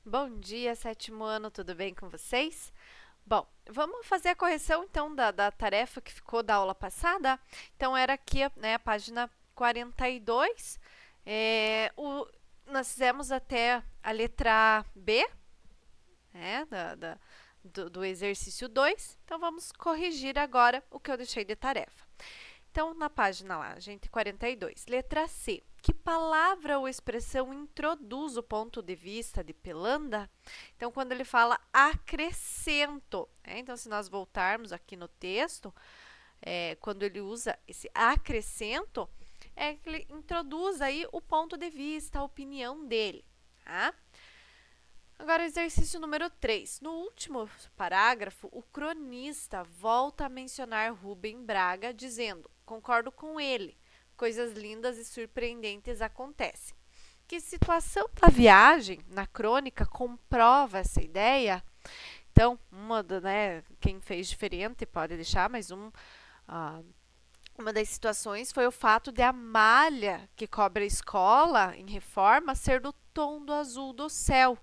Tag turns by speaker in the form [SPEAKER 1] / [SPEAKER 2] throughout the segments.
[SPEAKER 1] Bom dia, sétimo ano, tudo bem com vocês? Bom, vamos fazer a correção então da tarefa que ficou da aula passada. Então, era aqui, né, a página 42. Nós fizemos até a letra B, né, do exercício 2. Então, vamos corrigir agora o que eu deixei de tarefa. Então, na página lá, gente, 42, letra C. Que palavra ou expressão introduz o ponto de vista de Pelanda? Então, quando ele fala acrescento, então, se nós voltarmos aqui no texto, quando ele usa esse acrescento, é que ele introduz aí o ponto de vista, a opinião dele, tá? Agora, exercício número 3. No último parágrafo, o cronista volta a mencionar Rubem Braga, dizendo: concordo com ele, coisas lindas e surpreendentes acontecem. Que situação da viagem na crônica comprova essa ideia? Então, quem fez diferente pode deixar, mas uma das situações foi o fato de a malha que cobre a escola em reforma ser do tom do azul do céu.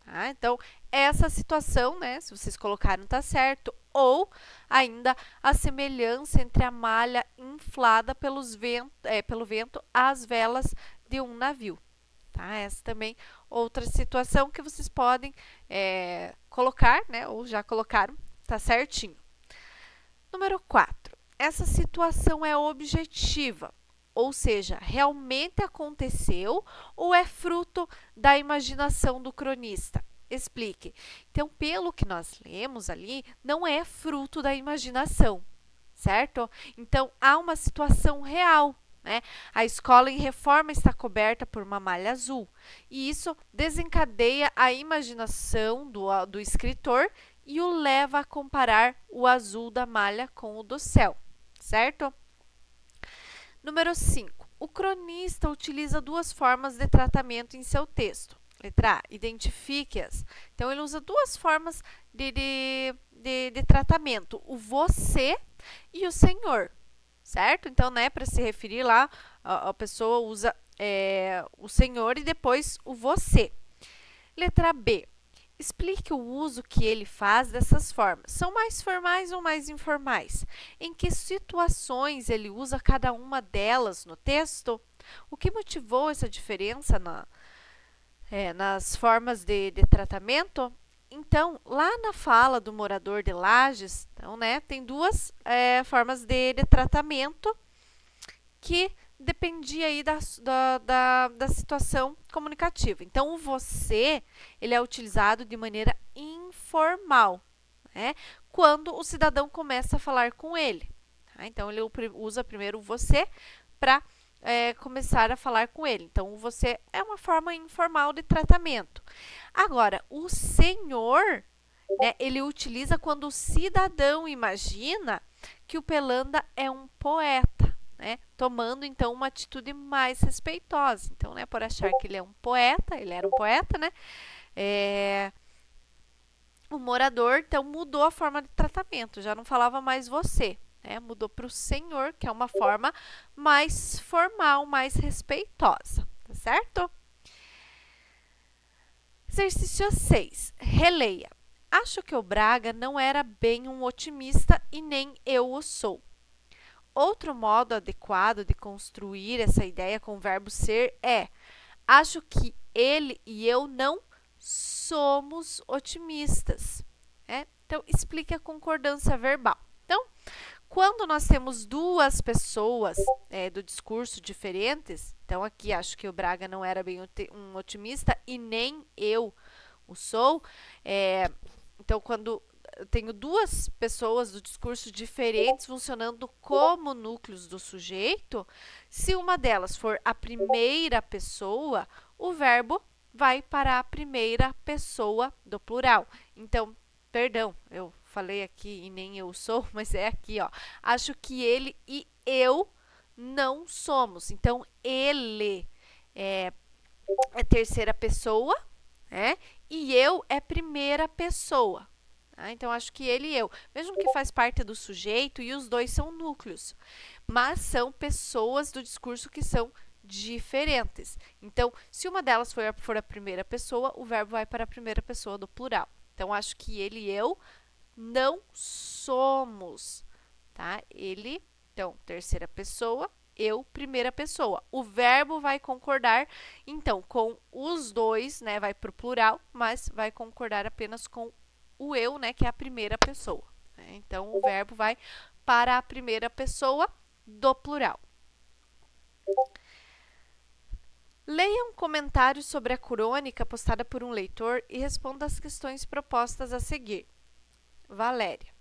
[SPEAKER 1] Tá? Então, essa situação, né, se vocês colocaram, tá certo. Ou ainda a semelhança entre a malha inflada pelo vento às velas de um navio. Tá? Essa também outra situação que vocês podem colocar, né, ou já colocaram, tá certinho. Número 4. Essa situação é objetiva, ou seja, realmente aconteceu ou é fruto da imaginação do cronista? Explique. Então, pelo que nós lemos ali, não é fruto da imaginação, certo? Então, há uma situação real, né? A escola em reforma está coberta por uma malha azul e isso desencadeia a imaginação do escritor e o leva a comparar o azul da malha com o do céu, certo? Número 5. O cronista utiliza duas formas de tratamento em seu texto. Letra A, identifique-as. Então, ele usa duas formas de tratamento, o você e o senhor, certo? Então, né, para se referir lá, a pessoa usa o senhor e depois o você. Letra B, explique o uso que ele faz dessas formas. São mais formais ou mais informais? Em que situações ele usa cada uma delas no texto? O que motivou essa diferença nas formas de tratamento? Então, lá na fala do morador de Lages, então, né, tem duas formas de tratamento que dependia aí da situação comunicativa. Então, o você, ele é utilizado de maneira informal, né? Quando o cidadão começa a falar com ele. Tá? Então, ele usa primeiro o você para começar a falar com ele. Então, o você é uma forma informal de tratamento. Agora, o senhor, né, ele utiliza quando o cidadão imagina que o Pelanda é um poeta, né, tomando então uma atitude mais respeitosa. Então, né, por achar que ele é um poeta, ele era um poeta, né, o morador então mudou a forma de tratamento, já não falava mais você, né, mudou para o senhor, que é uma forma mais formal, mais respeitosa, tá certo? Exercício 6. Releia. Acho que o Braga não era bem um otimista e nem eu o sou. Outro modo adequado de construir essa ideia com o verbo ser é: acho que ele e eu não somos otimistas. Então, explique a concordância verbal. Então, quando nós temos duas pessoas do discurso diferentes, então aqui acho que o Braga não era bem um otimista e nem eu o sou. Então, quando eu tenho duas pessoas do discurso diferentes funcionando como núcleos do sujeito, se uma delas for a primeira pessoa, o verbo vai para a primeira pessoa do plural. Então, perdão, eu falei aqui e nem eu sou, mas é aqui, ó. Acho que ele e eu não somos. Então, ele é terceira pessoa, né? E eu é primeira pessoa. Tá? Então, acho que ele e eu, mesmo que faz parte do sujeito, e os dois são núcleos, mas são pessoas do discurso que são diferentes. Então, se uma delas for a primeira pessoa, o verbo vai para a primeira pessoa do plural. Então, acho que ele e eu não somos, tá? Ele, então, terceira pessoa, eu, primeira pessoa. O verbo vai concordar, então, com os dois, né? Vai para o plural, mas vai concordar apenas com o eu, né? Que é a primeira pessoa. Né? Então, o verbo vai para a primeira pessoa do plural. Leia um comentário sobre a crônica postada por um leitor e responda as questões propostas a seguir. Valéria.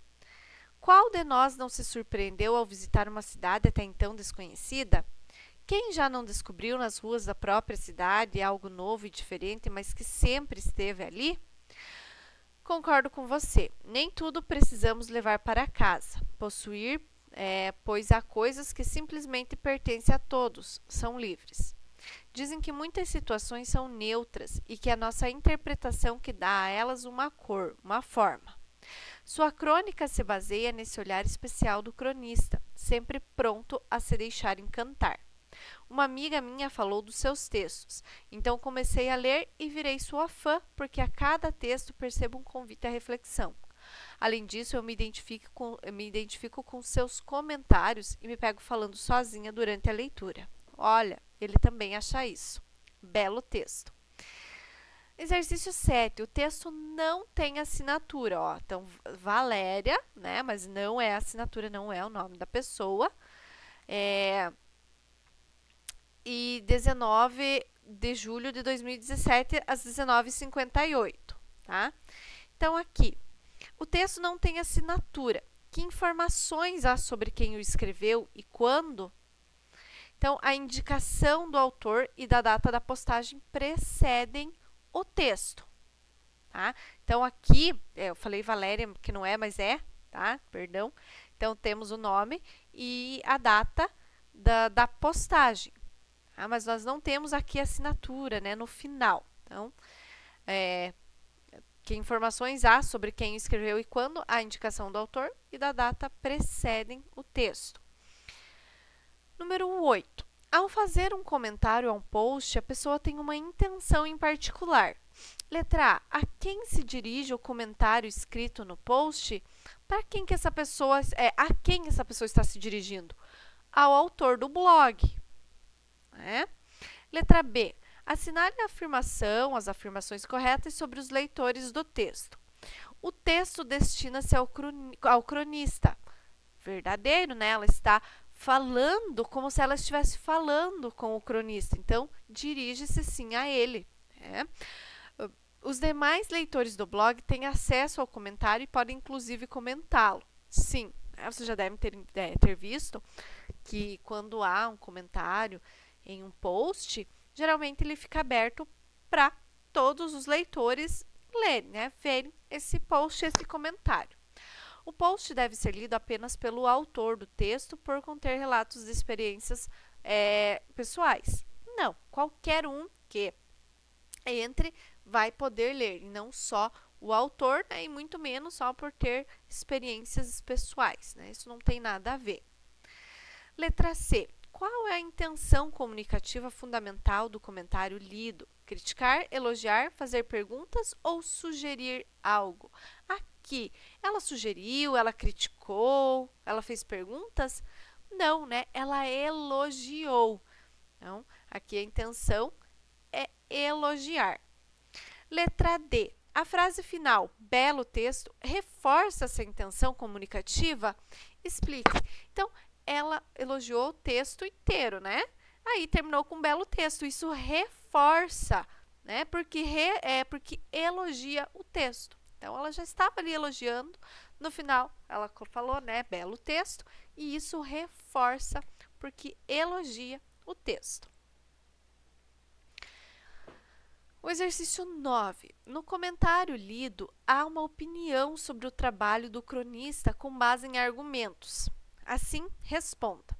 [SPEAKER 1] Qual de nós não se surpreendeu ao visitar uma cidade até então desconhecida? Quem já não descobriu nas ruas da própria cidade algo novo e diferente, mas que sempre esteve ali? Concordo com você. Nem tudo precisamos levar para casa. Possuir, pois há coisas que simplesmente pertencem a todos, são livres. Dizem que muitas situações são neutras e que a nossa interpretação que dá a elas uma cor, uma forma. Sua crônica se baseia nesse olhar especial do cronista, sempre pronto a se deixar encantar. Uma amiga minha falou dos seus textos, então comecei a ler e virei sua fã, porque a cada texto percebo um convite à reflexão. Além disso, eu me identifico com seus comentários e me pego falando sozinha durante a leitura. Olha, ele também acha isso. Belo texto. Exercício 7. O texto não tem assinatura. Ó. Então, Valéria, né? Mas não é assinatura, não é o nome da pessoa. E 19 de julho de 2017, às 19h58. Tá? Então, aqui, o texto não tem assinatura. Que informações há sobre quem o escreveu e quando? Então, a indicação do autor e da data da postagem precedem o texto. Tá? Então, aqui, eu falei Valéria, que não é, mas é, tá? Perdão. Então, temos o nome e a data da postagem. Tá? Mas nós não temos aqui a assinatura, né, no final. Então, que informações há sobre quem escreveu e quando? A indicação do autor e da data precedem o texto. Número 8. Ao fazer um comentário a um post, a pessoa tem uma intenção em particular. Letra A. A quem se dirige o comentário escrito no post? Para quem que essa pessoa a quem essa pessoa está se dirigindo? Ao autor do blog. Né? Letra B. Assinale a afirmação, as afirmações corretas sobre os leitores do texto. O texto destina-se ao cronista. Verdadeiro, né? Ela está falando como se ela estivesse falando com o cronista. Então, dirige-se sim a ele. Né? Os demais leitores do blog têm acesso ao comentário e podem, inclusive, comentá-lo. Sim, né? Você já deve ter visto que quando há um comentário em um post, geralmente ele fica aberto para todos os leitores lerem, né? Verem esse post, esse comentário. O post deve ser lido apenas pelo autor do texto por conter relatos de experiências pessoais. Não, qualquer um que entre vai poder ler, e não só o autor, né, e muito menos só por ter experiências pessoais. Né? Isso não tem nada a ver. Letra C. Qual é a intenção comunicativa fundamental do comentário lido? Criticar, elogiar, fazer perguntas ou sugerir algo? Aqui, ela sugeriu, ela criticou, ela fez perguntas? Não, né? Ela elogiou. Então, aqui a intenção é elogiar. Letra D. A frase final, belo texto, reforça essa intenção comunicativa? Explique. Então, ela elogiou o texto inteiro, né? Aí terminou com um belo texto. Isso reforça, né? Porque elogia o texto. Então, ela já estava ali elogiando. No final, ela falou, né? Belo texto. E isso reforça porque elogia o texto. O exercício 9. No comentário lido, há uma opinião sobre o trabalho do cronista com base em argumentos. Assim, responda.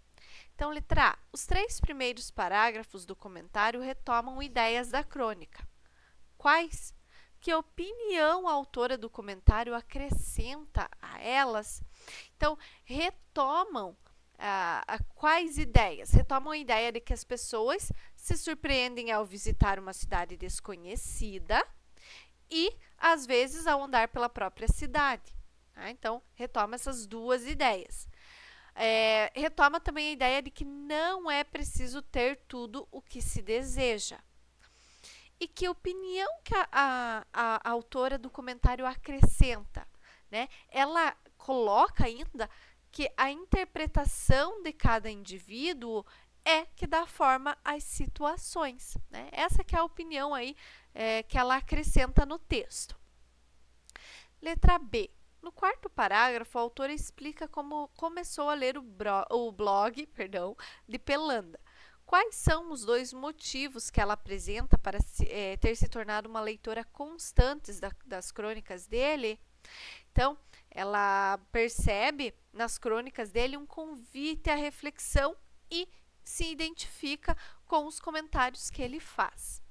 [SPEAKER 1] Então, letra A. Os 3 primeiros parágrafos do comentário retomam ideias da crônica. Quais? Que opinião a autora do comentário acrescenta a elas? Então, retomam quais ideias? Retomam a ideia de que as pessoas se surpreendem ao visitar uma cidade desconhecida e, às vezes, ao andar pela própria cidade. Tá? Então, retoma essas duas ideias. Retoma também a ideia de que não é preciso ter tudo o que se deseja. E que opinião que a autora do comentário acrescenta, né? Ela coloca ainda que a interpretação de cada indivíduo é que dá forma às situações, né? Essa que é a opinião aí que ela acrescenta no texto. Letra B. No quarto parágrafo, a autora explica como começou a ler o blog de Pelanda. Quais são os dois motivos que ela apresenta para ter se tornado uma leitora constante das crônicas dele? Então, ela percebe nas crônicas dele um convite à reflexão e se identifica com os comentários que ele faz.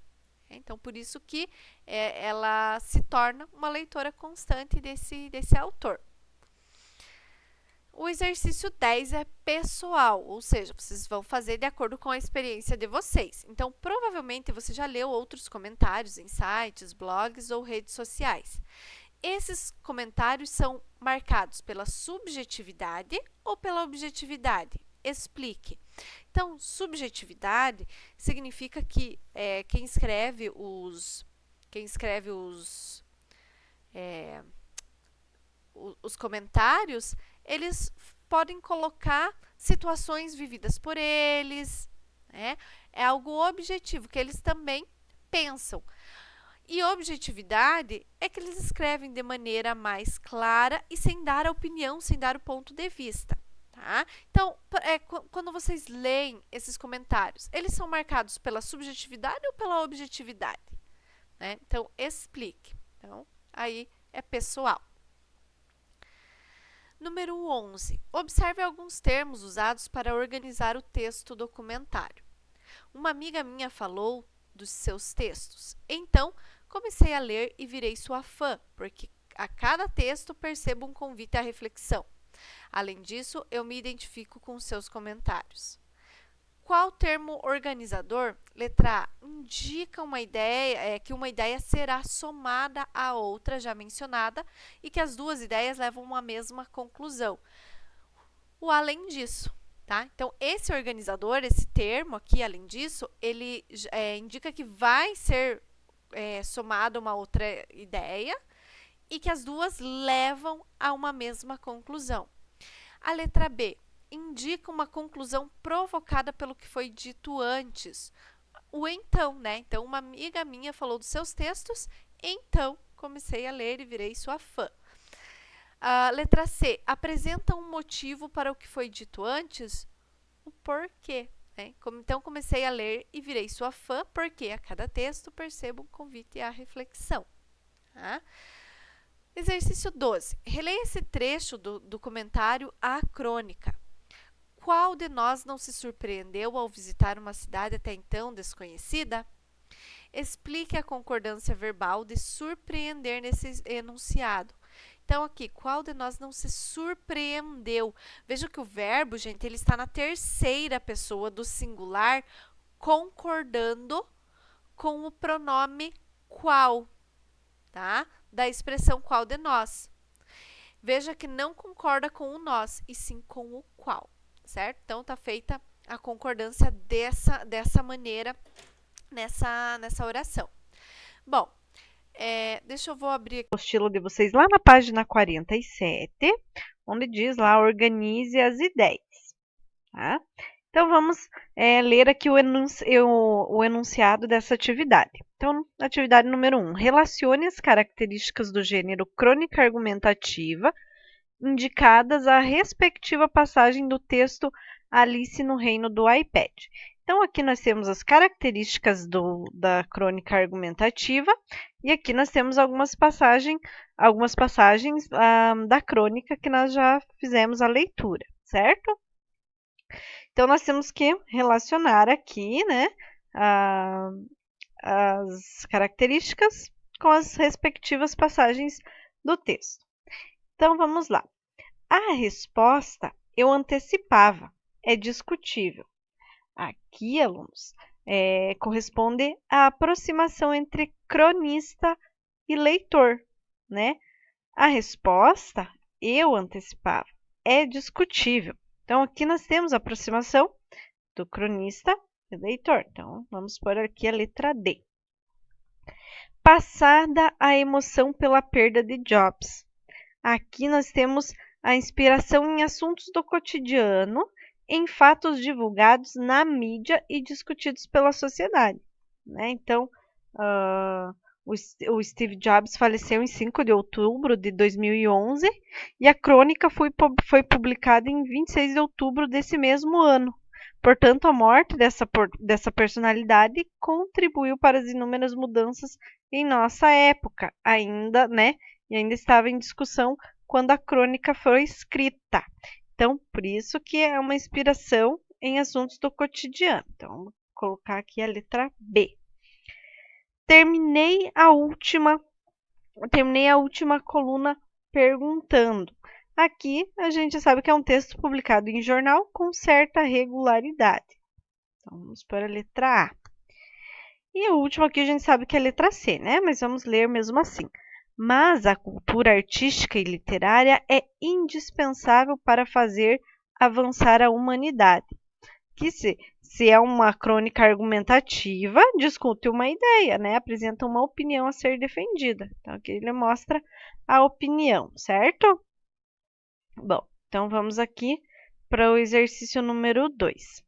[SPEAKER 1] Então, por isso que ela se torna uma leitora constante desse autor. O exercício 10 é pessoal, ou seja, vocês vão fazer de acordo com a experiência de vocês. Então, provavelmente você já leu outros comentários em sites, blogs ou redes sociais. Esses comentários são marcados pela subjetividade ou pela objetividade? Explique. Então, subjetividade significa que quem escreve os comentários, eles podem colocar situações vividas por eles, né? É algo objetivo, que eles também pensam. E objetividade é que eles escrevem de maneira mais clara e sem dar a opinião, sem dar o ponto de vista. Tá? Então, quando vocês leem esses comentários, eles são marcados pela subjetividade ou pela objetividade? Né? Então, explique. Então, aí é pessoal. Número 11. Observe alguns termos usados para organizar o texto documentário. Uma amiga minha falou dos seus textos. Então, comecei a ler e virei sua fã, porque a cada texto percebo um convite à reflexão. Além disso, eu me identifico com seus comentários. Qual termo organizador? Letra A. Indica uma ideia, que uma ideia será somada à outra já mencionada e que as duas ideias levam a uma mesma conclusão. O além disso. Tá? Então, esse organizador, esse termo aqui, além disso, ele indica que vai ser somada uma outra ideia e que as duas levam a uma mesma conclusão. A letra B indica uma conclusão provocada pelo que foi dito antes. O então, né? Então, uma amiga minha falou dos seus textos, então comecei a ler e virei sua fã. A letra C apresenta um motivo para o que foi dito antes, o porquê. Né? Então, comecei a ler e virei sua fã, porque a cada texto percebo um convite à reflexão. Tá? Exercício 12. Releia esse trecho do comentário à crônica. Qual de nós não se surpreendeu ao visitar uma cidade até então desconhecida? Explique a concordância verbal de surpreender nesse enunciado. Então, aqui, qual de nós não se surpreendeu? Veja que o verbo, gente, ele está na terceira pessoa do singular, concordando com o pronome qual, tá? Da expressão qual de nós. Veja que não concorda com o nós, e sim com o qual, certo? Então, está feita a concordância dessa maneira nessa oração. Bom, eu vou abrir aqui o estilo de vocês lá na página 47, onde diz lá, organize as ideias, tá? Então, vamos ler aqui o enunciado dessa atividade. Então, atividade número 1. Relacione as características do gênero crônica argumentativa indicadas à respectiva passagem do texto Alice no Reino do iPad. Então, aqui nós temos as características da crônica argumentativa e aqui nós temos algumas passagens da crônica que nós já fizemos a leitura, certo? Então, nós temos que relacionar aqui, né, as características com as respectivas passagens do texto. Então, vamos lá. A resposta
[SPEAKER 2] eu antecipava, é discutível. Aqui, alunos, corresponde à aproximação entre cronista e leitor, né? A resposta, eu antecipava, é discutível. Então, aqui nós temos a aproximação do cronista e leitor. Então, vamos pôr aqui a letra D. Passada a emoção pela perda de Jobs. Aqui nós temos a inspiração em assuntos do cotidiano, em fatos divulgados na mídia e discutidos pela sociedade, né? Então, o Steve Jobs faleceu em 5 de outubro de 2011 e a crônica foi publicada em 26 de outubro desse mesmo ano. Portanto, a morte dessa personalidade contribuiu para as inúmeras mudanças em nossa época, ainda, né? E ainda estava em discussão quando a crônica foi escrita. Então, por isso que é uma inspiração em assuntos do cotidiano. Então, vamos colocar aqui a letra B. Terminei a última coluna perguntando. Aqui a gente sabe que é um texto publicado em jornal com certa regularidade. Então, vamos para a letra A. E a última aqui a gente sabe que é a letra C, né? Mas vamos ler mesmo assim. Mas a cultura artística e literária é indispensável para fazer avançar a humanidade. Que se é uma crônica argumentativa, discute uma ideia, né? Apresenta uma opinião a ser defendida. Então, aqui ele mostra a opinião, certo? Bom, então vamos aqui para o exercício número 2.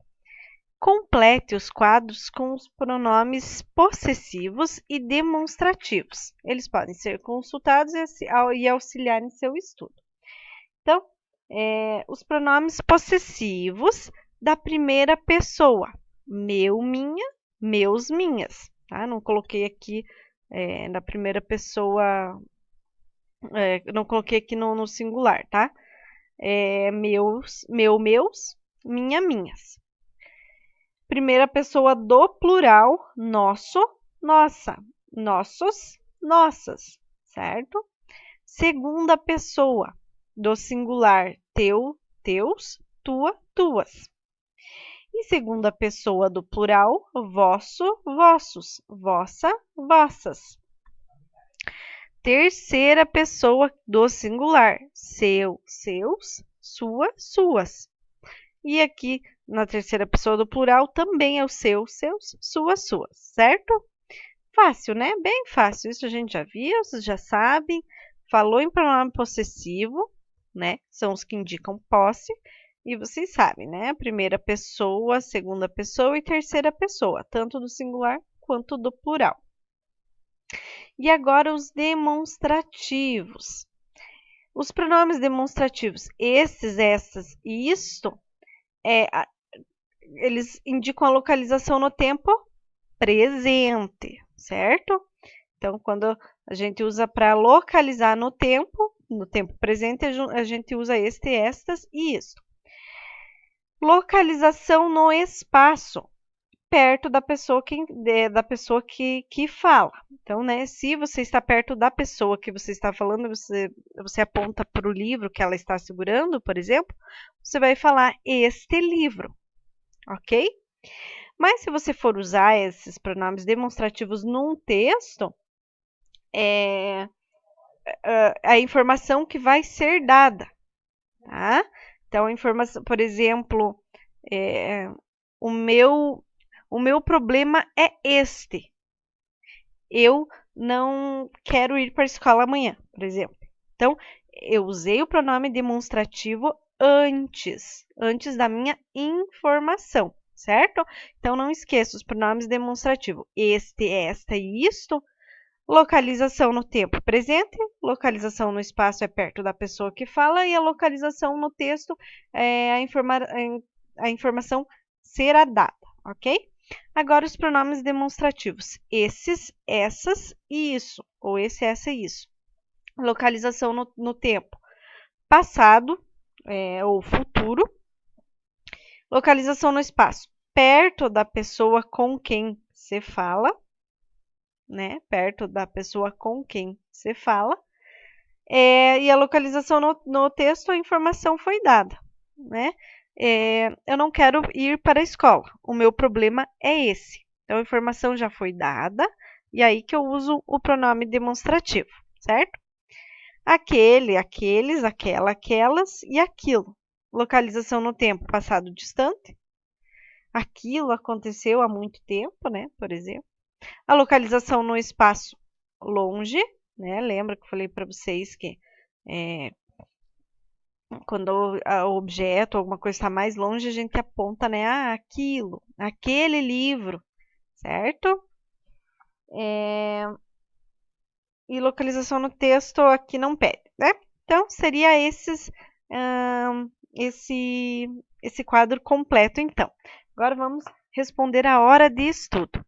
[SPEAKER 2] Complete os quadros com os pronomes possessivos e demonstrativos. Eles podem ser consultados e auxiliar em seu estudo. Então, os pronomes possessivos da primeira pessoa. Meu, minha, meus, minhas. Tá? Não coloquei aqui na primeira pessoa, não coloquei aqui no singular, tá? Meus, meus, minha, minhas. Primeira pessoa do plural, nosso, nossa, nossos, nossas, certo? Segunda pessoa do singular, teu, teus, tua, tuas. E segunda pessoa do plural, vosso, vossos, vossa, vossas. Terceira pessoa do singular, seu, seus, sua, suas. E aqui, na terceira pessoa do plural, também é o seu, seus, suas, suas, certo? Fácil, né? Bem fácil. Isso a gente já viu, vocês já sabem. Falou em pronome possessivo, né? São os que indicam posse. E vocês sabem, né? Primeira pessoa, segunda pessoa e terceira pessoa, tanto do singular quanto do plural. E agora os demonstrativos. Os pronomes demonstrativos, esses, essas e isto, eles indicam a localização no tempo presente, certo? Então, quando a gente usa para localizar no tempo presente, a gente usa este, estas e isto. Localização no espaço, perto da pessoa que fala. Então, né, se você está perto da pessoa que você está falando, você aponta para o livro que ela está segurando, por exemplo, você vai falar este livro, ok? Mas se você for usar esses pronomes demonstrativos num texto, a informação que vai ser dada, tá? Então, a informação, por exemplo, o meu problema é este. Eu não quero ir para a escola amanhã, por exemplo. Então, eu usei o pronome demonstrativo antes da minha informação, certo? Então, não esqueça os pronomes demonstrativos. Este, esta e isto. Localização no tempo presente, localização no espaço é perto da pessoa que fala e a localização no texto é a informação será dada, ok? Agora os pronomes demonstrativos, esses, essas e isso, ou esse, essa e isso. Localização no tempo passado ou futuro. Localização no espaço, perto da pessoa com quem se fala, né? Perto da pessoa com quem se fala. E a localização no texto, a informação foi dada. né? Eu não quero ir para a escola. O meu problema é esse. Então, a informação já foi dada, e aí que eu uso o pronome demonstrativo, certo? Aquele, aqueles, aquela, aquelas e aquilo. Localização no tempo passado distante. Aquilo aconteceu há muito tempo, né? Por exemplo. A localização no espaço longe, né? Lembra que eu falei para vocês que quando o objeto, alguma coisa está mais longe, a gente aponta, né? Ah, aquilo, aquele livro, certo? E localização no texto aqui não pede, né? Então, seria esse quadro completo, então. Agora vamos responder a hora de estudo.